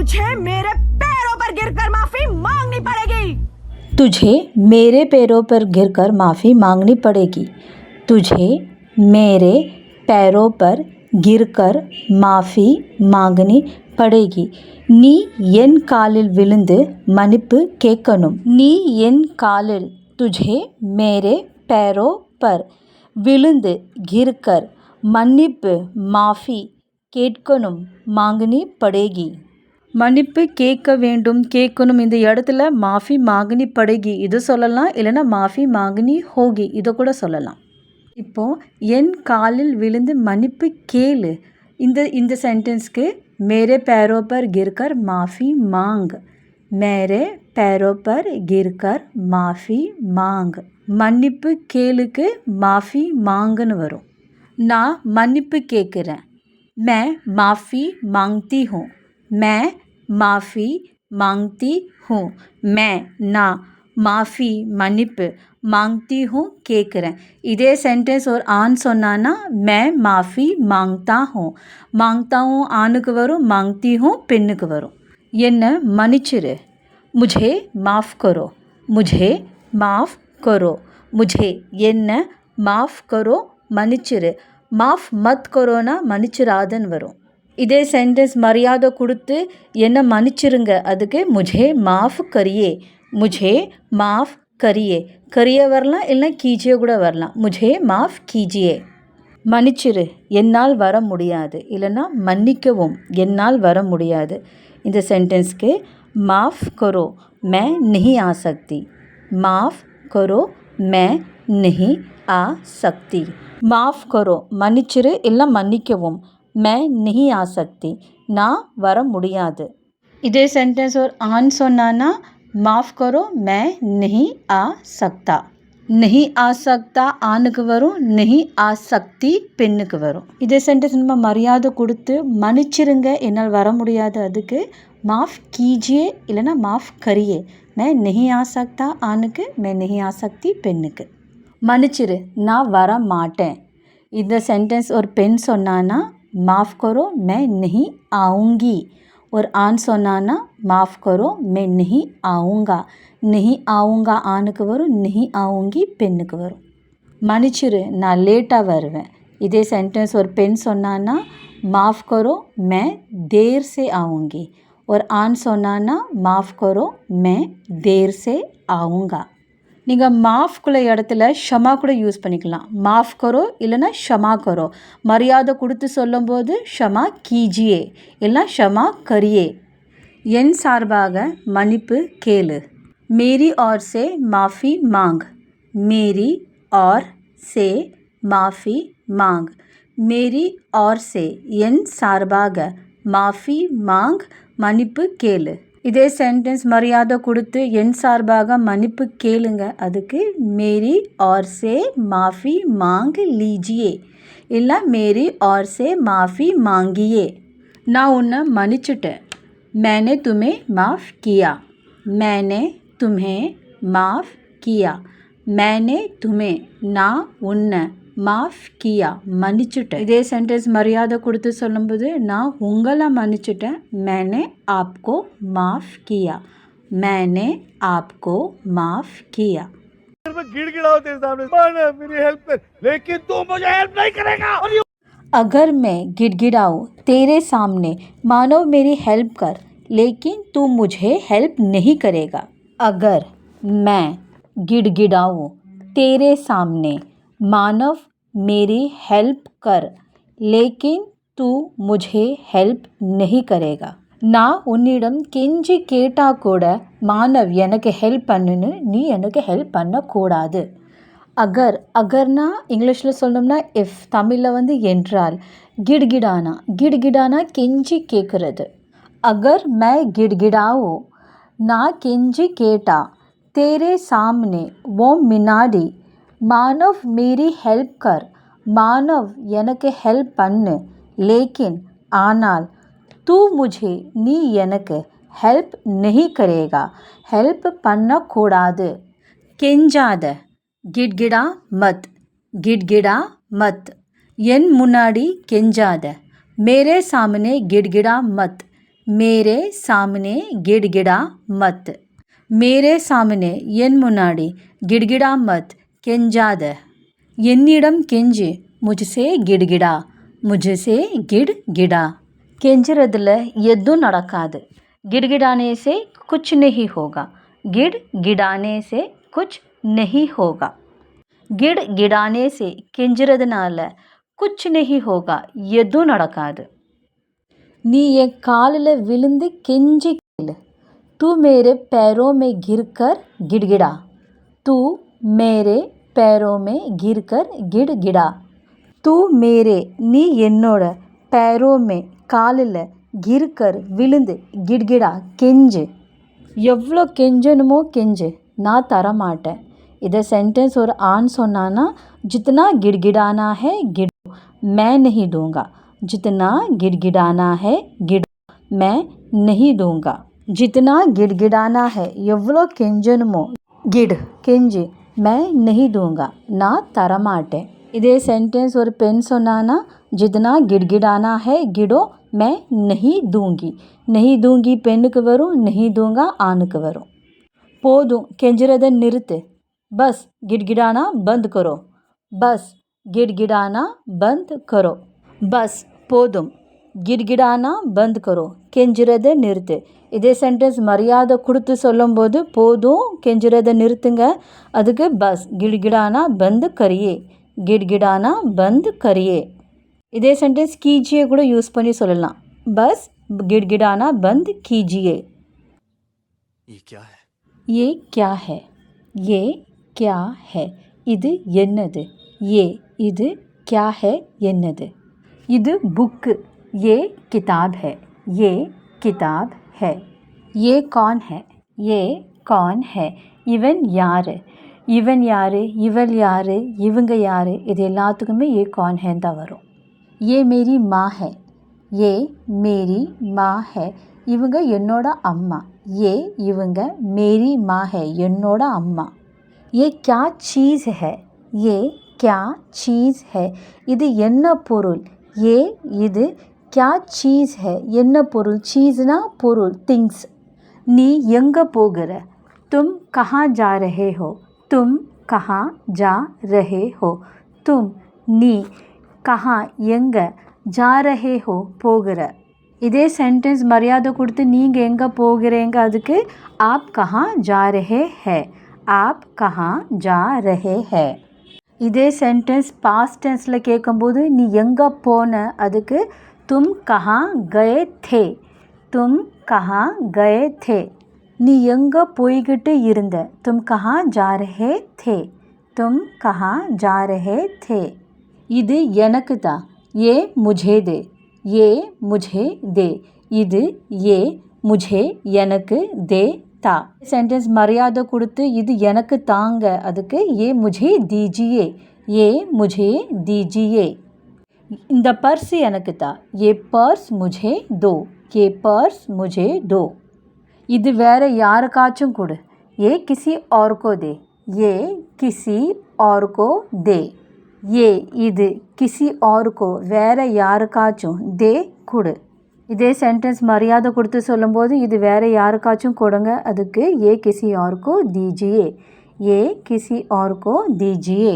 तुझे मेरे पैरों पर गिरकर माफी मांगनी पड़ेगी। तुझे मेरे पैरों पर गिरकर माफ़ी मांगनी पड़ेगी। तुझे मेरे पैरों पर गिरकर माफ़ी मांगनी पड़ेगी. நீ என் காலில் விழுந்து மன்னிப்பு கேட்கணும். நீ என் காலில் तुझे मेरे पैरों पर விழுந்து गिरकर மன்னிப்பு மாஃபி கேட்கணும் மாங்கனி படேகி. மன்னிப்பு கேட்க வேண்டும் கேட்கணும் இந்த இடத்துல மாஃபி மாங்கனி படேகி இது சொல்லலாம், இல்லைன்னா மாஃபி மாங்கனி ஹோகி இதை கூட சொல்லலாம். இப்போது என் காலில் விழுந்து மன்னிப்பு கேளு இந்த சென்டென்ஸ்க்கு मेरे पैरों पर गिरकर माफ़ी मांग. मेरे पैरों पर गिरकर माफ़ी मांग. மன்னிப்பு கேளுக்கு மாஃபி மாங்குன்னு வரும். நான் மன்னிப்பு கேட்குறேன். मैं माफ़ी मांगती हूँ. मैं माफ़ी मांगती हूँ. मैं நான் மாஃபி மன்னிப்பு मांगती हूँ கேட்குறேன். இதே சென்டென்ஸ் ஒரு ஆண் சொன்னான்னா मैं माफ़ी मांगता हूँ. मांगता हूँ ஆணுக்கு வரும், मांगती हूँ பெண்ணுக்கு வரும். என்ன மன்னிச்சிரு. मुझे माफ़ करो. मुझे माफ़ करो. मुझे என்ன माफ़ करो மன்னிச்சிரு. माफ़ मत करोனா மன்னிச்சிராதன்னு வரும். இதே சென்டென்ஸ் மரியாதை கொடுத்து என்ன மன்னிச்சிருங்க அதுக்கு मुझे माफ़ करिए. मुझे माफ़ करिए. करिए வரலாம், இல்லைனா கீஜியே கூட வரலாம். मुझे माफ़ कीजिए. மன்னிச்சிரு என்னால் வர முடியாது, இல்லைனா மன்னிக்கவும் என்னால் வர முடியாது. இந்த சென்டென்ஸ்க்கு माफ़ करो मैं नहीं आ सकती. माफ़ करो मैं नहीं आ सकती. माफ़ करो மன்னிச்சிரு இல்லை மன்னிக்கவும். मैं नहीं आ सकती நான் வர முடியாது. இதே சென்டென்ஸ் ஒரு ஆண் சொன்னான்னா माफ़ करो मैं नहीं आ सकता. नहीं आ सकता ஆணுக்கு வரும், नहीं आ सकती பெண்ணுக்கு வரும். இதே சென்டென்ஸ் நம்ம மரியாதை கொடுத்து மன்னிச்சிருங்க என்னால் வர முடியாது அதுக்கு माफ़ कीजिए இல்லைனா माफ़ करिए. मैं नहीं आ सकता ஆணுக்கு, मैं नहीं आ सकती பெண்ணுக்கு. மன்னிச்சிரு நான் வர மாட்டேன். இந்த சென்டென்ஸ் ஒரு பெண் சொன்னான்னா माफ़ करो मैं नहीं आऊँगी. ஒரு ஆண் சொன்னான்னா माफ़ करो मैं नहीं आऊँगा. नहीं आऊँगा ஆணுக்கு வரும், नहीं आऊँगी பெண்ணுக்கு வரும். மன்னிச்சிரு நான் லேட்டாக வருவேன். இதே சென்டென்ஸ் ஒரு பெண் சொன்னான்னா माफ़ करो मैं देर से आऊँगी. ஒரு ஆண் சொன்னான்னா माफ़ करो मैं देर से आऊँगा. நீங்கள் மாஃப்குள்ள இடத்துல ஷமா கூட யூஸ் பண்ணிக்கலாம். மாஃப் கரோ இல்லைனா ஷமா கரோ. மரியாதை கொடுத்து சொல்லும்போது ஷமா கீஜியே இல்லைனா ஷமா கரியே. என் சார்பாக மன்னிப்பு கேளு. मेरी ओर से माफ़ी मांग. मेरी ओर से माफ़ी मांग. मेरी ओर से என் சார்பாக माफ़ी मांग மன்னிப்பு கேளு. இதே சென்டென்ஸ் மரியாதை கொடுத்து என் சார்பாக மன்னிப்பு கேளுங்க அதுக்கு मेरी ओर से माफ़ी मांग लीजिए இல்லை मेरी ओर से माफ़ी मांगिए. நான் உன்னை மன்னிச்சிட்டேன். मैंने तुम्हें माफ़ किया. मैंने तुम्हें माफ़ किया. मैंने तुम्हें நான் உன்னை மாஃப் கியா மன்னிச்சிட்டேன். இதே சென்டென்ஸ் மரியாதை கொடுத்து சொல்லும்போது நான் உங்களை மன்னிச்சிட்டேன். मैंने आपको माफ़ किया. मैंने आपको माफ़ किया. गिड़गिड़ाओ तेरे सामने मेरी हेल्प कर, लेकिन तू मुझे हेल्प नहीं करेगा. अगर मैं गिड़गिड़ाऊँ तेरे सामने मानव मेरी हेल्प कर, लेकिन तू मुझे हेल्प नहीं करेगा. अगर मैं गिड़गिड़ाऊँ तेरे सामने मानव मेरी हेल्प कर, लेकिन तू मुझे हेल्प नहीं करेगा. நான் உன்னிடம் கெஞ்சி கேட்டால் கூட மானவ் எனக்கு ஹெல்ப் பண்ணுன்னு நீ எனக்கு ஹெல்ப் பண்ணக்கூடாது. அகர் அகர்னா இங்கிலீஷில் சொல்லணும்னா இஃப், தமிழில் என்றால். கிட்கிடானா கிட்கிடானா கெஞ்சி கேட்குறது. அகர் மை கிட்கிடாவோ நான் கெஞ்சி கேட்டா तेरे सामने वो मिनाडी मानव मेरी हेल्प कर. मानव எனக்கு ஹெல்ப் பண்ணு. लेकिन ஆனால் तू मुझे நீ எனக்கு ஹெல்ப் नहीं करेगा ஹெல்ப் பண்ணக்கூடாது. கெஞ்சாத गिड़गिड़ा मत. गिड़गिड़ा मत என் முன்னாடி கெஞ்சாத. मेरे सामने गिड़गिड़ा मत. मेरे सामने गिड़गिड़ा मत मेरे सामने என் முன்னாடி गिड़गिड़ा मत கெஞ்சாத என்னிடம் கெஞ்சு मुझसे गिड़गिड़ा मुझसे गिड़गिड़ा கெஞ்சுறதுல எதுவும் நடக்காது गिड़गिड़ाने से कुछ नहीं होगा गिड़गिड़ाने से कुछ नहीं होगा गिड़गिड़ाने से கெஞ்சுறதுனால कुछ नहीं होगा எதுவும் நடக்காது நீ என் காலில் விழுந்து கெஞ்சி கேளு तू मेरे पैरों में गिरकर गिड़गिड़ा तू मेरे पैरों में गिरकर गिड़गिड़ा तू मेरे நீ என்னோட पैरों में காலில் गिरकर விழுந்து गिड़गिड़ा கெஞ்சு எவ்வளோ கெஞ்சணுமோ கெஞ்சு நான் தரமாட்டேன் इधर सेंटेंस और आन சொன்னான்னா जितना गिड़गिड़ाना है गिड़ो मैं नहीं दूंगा जितना गिड़गिड़ाना है गिड़ो मैं नहीं दूंगा जितना गिड़गिड़ाना है எவ்வளோ கெஞ்சணுமோ गिड़ கெஞ்சு मैं नहीं दूंगा நான் தரமாட்டேன் இதே சென்டென்ஸ் ஒரு பெண் சொன்னான்னா जितना गिड़गिड़ाना है गिड़ो मैं नहीं दूंगी பெண்ணுக்கு வரும் नहीं दूंगा ஆணுக்கு வரும் போதும் கெஞ்சுறதை நிறுத்து बस गिड़गिड़ाना बंद करो बस गिड़गिड़ाना बंद करो बस போதும் गिड़गिड़ाना बंद करो கெஞ்சுறதை நிறுத்து இதே சென்டென்ஸ் மரியாதை கொடுத்து சொல்லும்போது போதும் கெஞ்சுறதை நிறுத்துங்க அதுக்கு பஸ் गिड़गिड़ाना बंद करिए गिड़गिड़ाना बंद करिए இதே சென்டென்ஸ் कीजिए கூட யூஸ் பண்ணி சொல்லலாம் பஸ் गिड़गिड़ाना बंद कीजिए ये क्या है ये क्या है ये क्या है இது என்னது ये இது क्या है என்னது இது புக்கு ये किताब है ये किताब है ये कौन है ये कौन है இவன் யார் இவன் யார் இவள் யார் இவங்க யார் இது எல்லாத்துக்குமே ये कौन है தான் வரும் ये मेरी माँ है ये मेरी माँ है இவங்க என்னோட அம்மா ये இவங்க मेरी माँ है என்னோட அம்மா ये क्या चीज़ है ये क्या चीज़ है இது என்ன பொருள் ये இது क्या चीज़ है என்ன பொருள் चीज़னா பொருள் things நீ எங்கே போகிற तुम कहाँ जा रहे हो तुम कहाँ जा रहे हो तुम நீ कहाँ எங்கே जा रहे हो போகிற இதே சென்டென்ஸ் மரியாதை கொடுத்து நீங்கள் எங்கே போகிறீங்க அதுக்கு आप कहाँ जा रहे हैं आप कहाँ जा रहे हैं இதே சென்டென்ஸ் பாஸ்ட் டென்ஸில் கேட்கும்போது நீ எங்கே போன அதுக்கு तुम कहाँ गए थे तुम कहाँ गए थे நீ எங்கே போய்கிட்டு இருந்த तुम कहाँ जा रहे थे तुम कहाँ जा रहे थे இது எனக்கு தான் ये मुझे दे ये मुझे दे இது ये मुझे எனக்கு दे தா சென்டென்ஸ் மரியாதை கொடுத்து இது எனக்கு தாங்க அதுக்கு ये मुझे दीजिए ये मुझे दीजिए இந்த பர்ஸ் எனக்கு தா ये पर्स मुझे दो ये पर्स मुझे दो இது வேற யாருக்காச்சும் கொடு ये किसी और को दे ये किसी और को दे ये இது किसी और को வேற யாருக்காச்சும் दे கொடு இதே சென்டென்ஸ் மரியாதை கொடுத்து சொல்லும்போது இது வேற யாருக்காச்சும் கொடுங்க அதுக்கு ये किसी और को दीजिए ये किसी और को दीजिए